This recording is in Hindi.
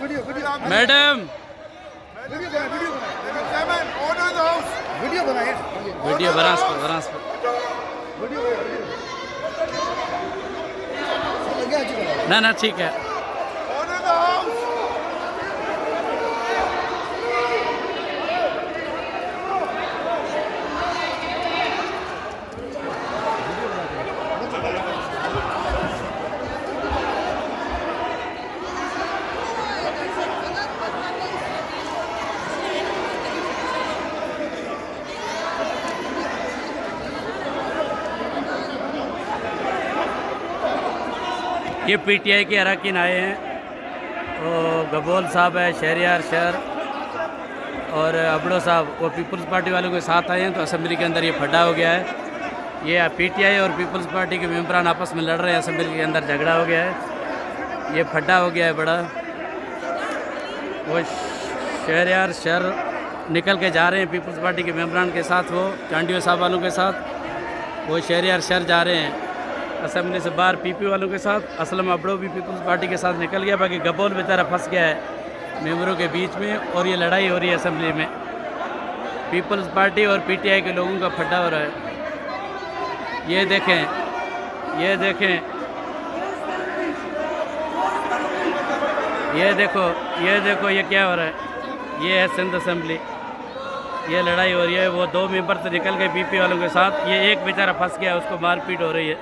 मैडम वीडियो बनास ना ठीक है। ये पीटीआई के अरकान आए हैं, और गबोल साहब है, शहरियार शहर और अबड़ो साहब वो पीपल्स पार्टी वालों के साथ आए हैं। तो असेंबली के अंदर ये फड्डा हो गया है। ये पीटीआई और पीपल्स पार्टी के मेंबरान आपस में लड़ रहे हैं, असेंबली के अंदर झगड़ा हो गया है, ये फड्डा हो गया है बड़ा। वो शहरियार शहर निकल के जा रहे हैं पीपल्स पार्टी के मेंबरान के साथ, वो चांडियो साहब वालों के साथ, वो शहरियार शहर जा रहे हैं असेंबली से बाहर पीपी वालों के साथ। असलम अबड़ो भी पीपल्स पार्टी के साथ निकल गया, बाकी गबोल बेचारा फंस गया है मेंबरों के बीच में, और ये लड़ाई हो रही है असेंबली में। पीपल्स पार्टी और पीटीआई के लोगों का फड्डा हो रहा है। ये देखें, ये देखें, ये देखो, ये देखो, ये क्या हो रहा है। ये है सिंध असेंबली, ये लड़ाई हो रही है। वो दो मेंबर से निकल गए पीपी वालों के साथ, ये एक बेचारा फंस गया, उसको मारपीट हो रही है।